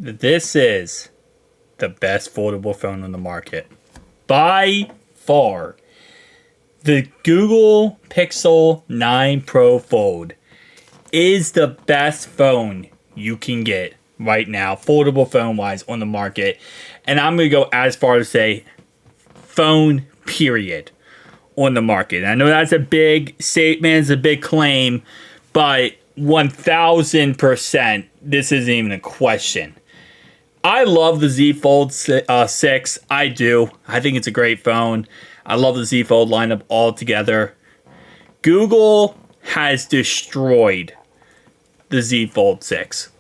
This is the best foldable phone on the market. By far. The Google Pixel 9 Pro Fold is the best phone you can get right now, foldable phone wise, on the market. And I'm going to go as far as say phone period on the market. I know that's a big statement, it's a big claim, but 1000% this isn't even a question. I love the Z Fold 6. I do. I think it's a great phone. I love the Z Fold lineup altogether. Google has destroyed the Z Fold 6.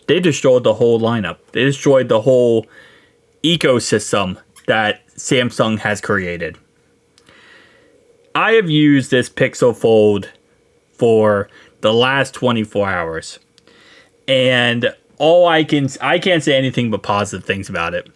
They destroyed the whole lineup. They destroyed the whole ecosystem that Samsung has created. I have used this Pixel Fold for the last 24 hours. And I can't say anything but positive things about it.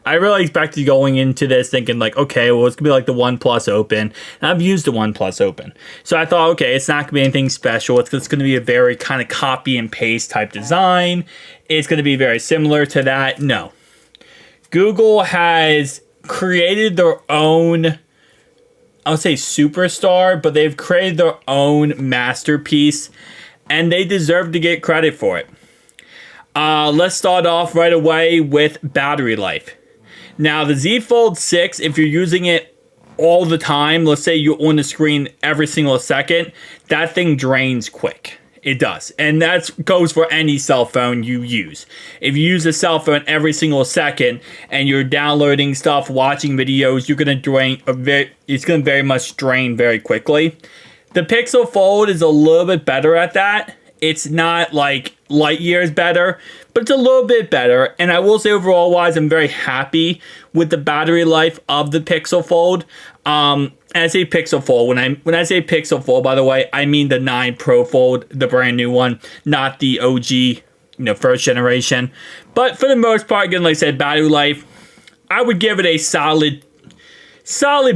I really expected going into this thinking like, okay, well, it's going to be like the OnePlus Open. And I've used the OnePlus Open. So I thought, okay, it's not going to be anything special. It's going to be a very kind of copy and paste type design. It's going to be very similar to that. No. Google has created their own, I would say superstar, but they've created their own masterpiece. And they deserve to get credit for it. Let's start off right away with battery life. Now, the Z Fold 6, if you're using it all the time, let's say you're on the screen every single second, that thing drains quick. It does. And that goes for any cell phone you use. If you use a cell phone every single second and you're downloading stuff, watching videos, you're going to drain it's going to very much drain very quickly. The Pixel Fold is a little bit better at that. It's not like light years better, but it's a little bit better. And I will say overall wise, I'm very happy with the battery life of the Pixel Fold. And I say Pixel Fold, when I say Pixel Fold, by the way, I mean the 9 Pro Fold, the brand new one, not the OG, first generation. But for the most part, again, like I said, battery life, I would give it a solid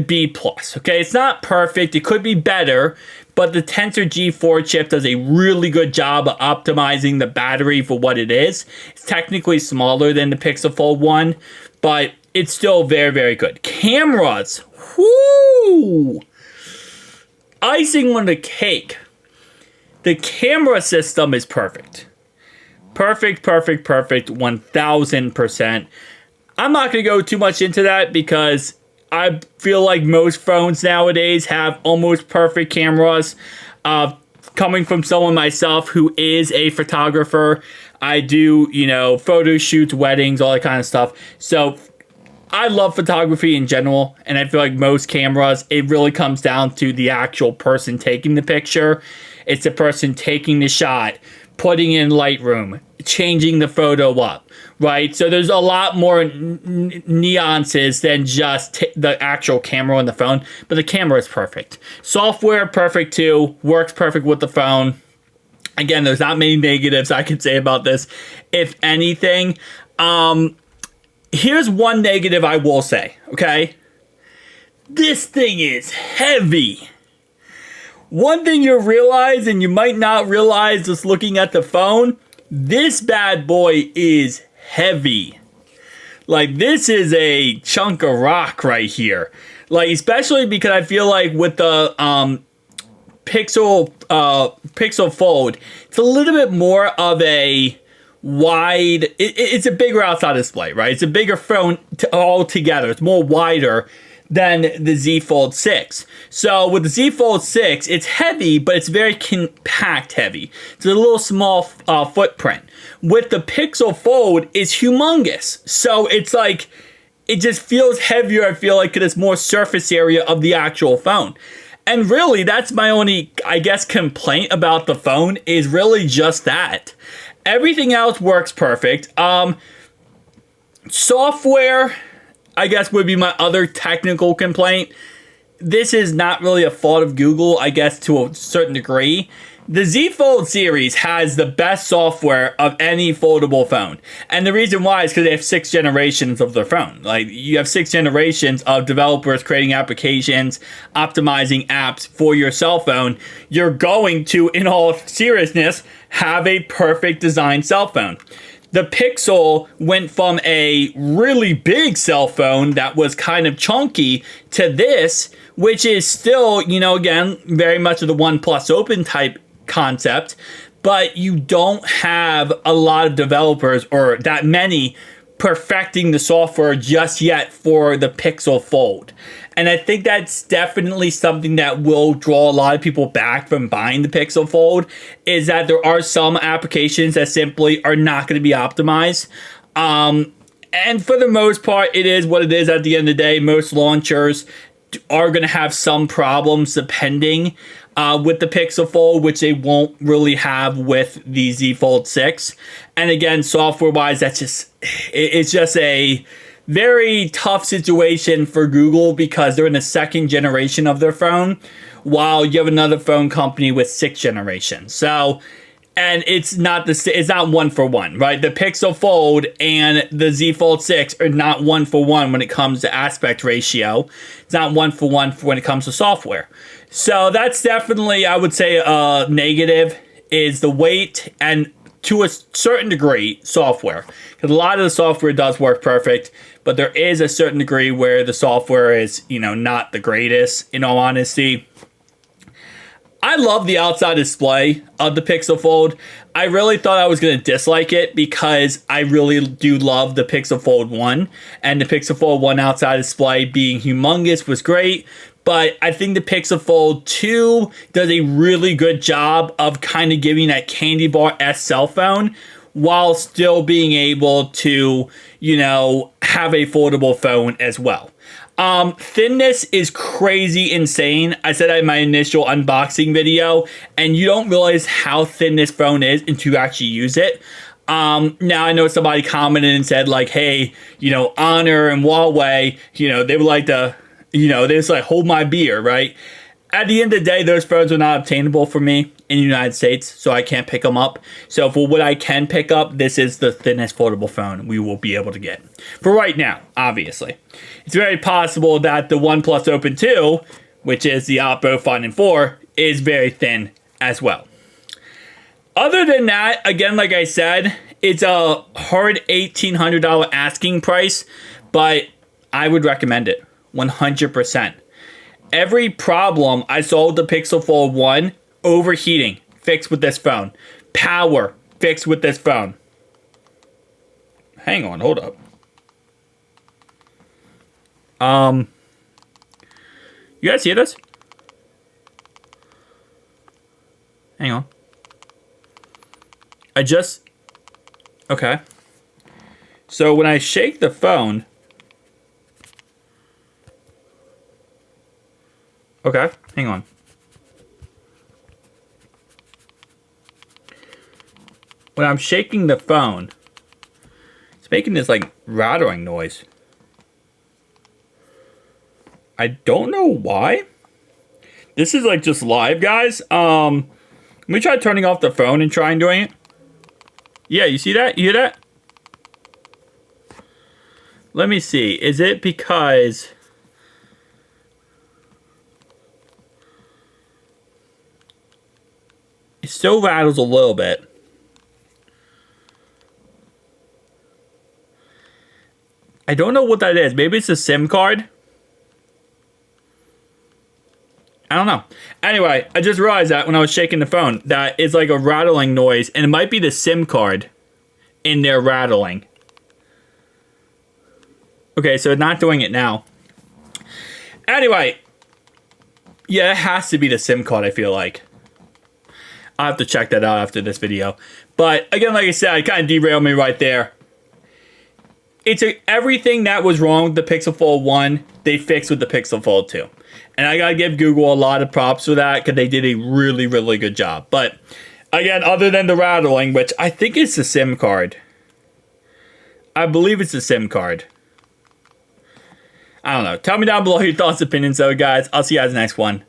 B+. Okay, it's not perfect. It could be better. But the Tensor G4 chip does a really good job of optimizing the battery for what it is. It's technically smaller than the Pixel Fold 1, but it's still very, very good. Cameras, whoo! Icing on the cake. The camera system is perfect. Perfect, 1000%. I'm not going to go too much into that because I feel like most phones nowadays have almost perfect cameras. Coming from someone myself who is a photographer, I do, photo shoots, weddings, all that kind of stuff. So I love photography in general, and I feel like most cameras, it really comes down to the actual person taking the picture. It's the person taking the shot, putting in Lightroom, changing the photo up, right? So there's a lot more nuances than just the actual camera on the phone, but the camera is perfect. Software, perfect too, works perfect with the phone. Again, there's not many negatives I could say about this, if anything. Here's one negative I will say, okay? This thing is heavy. One thing you'll realize, and you might not realize just looking at the phone, this bad boy is heavy. Like, this is a chunk of rock right here. Like, especially because I feel like with the Pixel Fold, it's a little bit more of a wide, it's a bigger outside display, right? It's a bigger phone altogether. It's more wider than the Z Fold 6. So with the Z Fold 6, it's heavy, but it's very compact heavy. It's a little small footprint. With the Pixel Fold, it's humongous. So it's like, it just feels heavier, I feel like, it has more surface area of the actual phone. And really, that's my only, I guess, complaint about the phone is really just that. Everything else works perfect. Software, I guess, would be my other technical complaint. This is not really a fault of Google, I guess, to a certain degree. The Z Fold series has the best software of any foldable phone. And the reason why is because they have 6 generations of their phone. Like, you have 6 generations of developers creating applications, optimizing apps for your cell phone. You're going to, in all seriousness, have a perfect design cell phone. the Pixel went from a really big cell phone that was kind of chunky to this, which is still, you know, again, very much of the OnePlus Open type concept, but you don't have a lot of developers or that many perfecting the software just yet for the Pixel Fold. And I think that's definitely something that will draw a lot of people back from buying the Pixel Fold, is that there are some applications that simply are not going to be optimized. And for the most part, it is what it is at the end of the day. Most launchers are going to have some problems depending with the Pixel Fold, which they won't really have with the Z Fold 6. And again, software-wise, it's just a very tough situation for Google because they're in the second generation of their phone, while you have another phone company with 6th generation. So, and it's not one for one, right? The Pixel Fold and the Z Fold 6 are not one for one when it comes to aspect ratio. It's not one for one when it comes to software. So that's definitely, I would say, a negative, is the weight and, to a certain degree, software. Because a lot of the software does work perfect, but there is a certain degree where the software is, you know, not the greatest, in all honesty. I love the outside display of the Pixel Fold. I really thought I was going to dislike it because I really do love the Pixel Fold 1. And the Pixel Fold 1 outside display being humongous was great. But I think the Pixel Fold 2 does a really good job of kind of giving that candy bar-esque cell phone while still being able to, you know, have a foldable phone as well. Thinness is crazy insane. I said that in my initial unboxing video, and you don't realize how thin this phone is until you actually use it. Now I know somebody commented and said, like, hey, you know, Honor and Huawei, you know, they would like to, you know, they just like hold my beer, right? At the end of the day, those phones are not obtainable for me in the United States, so I can't pick them up. So for what I can pick up, this is the thinnest foldable phone we will be able to get. For right now, obviously. It's very possible that the OnePlus Open 2, which is the Oppo Find N4, is very thin as well. Other than that, again, like I said, it's a hard $1,800 asking price, but I would recommend it 100%. Every problem I saw with the Pixel Fold 1, overheating, fixed with this phone. Power, fixed with this phone. Hang on, hold up. You guys hear this? Hang on. Okay. So when I shake the phone, okay, hang on. When I'm shaking the phone, it's making this like rattling noise. I don't know why. This is like just live, guys. Let me try turning off the phone and trying doing it. Yeah, you see that? You hear that? Let me see. Is it because it still rattles a little bit? I don't know what that is. Maybe it's a SIM card. I don't know. Anyway, I just realized that when I was shaking the phone, that it's like a rattling noise, and it might be the SIM card in there rattling. Okay, so it's not doing it now. Anyway, yeah, it has to be the SIM card, I feel like. I'll have to check that out after this video. But again, like I said, it kind of derailed me right there. Everything that was wrong with the Pixel Fold 1, they fixed with the Pixel Fold 2. And I gotta give Google a lot of props for that, because they did a really, really good job. But again, other than the rattling, which I think is the SIM card. I believe it's the SIM card. I don't know. Tell me down below your thoughts and opinions, though, guys. I'll see you guys in the next one.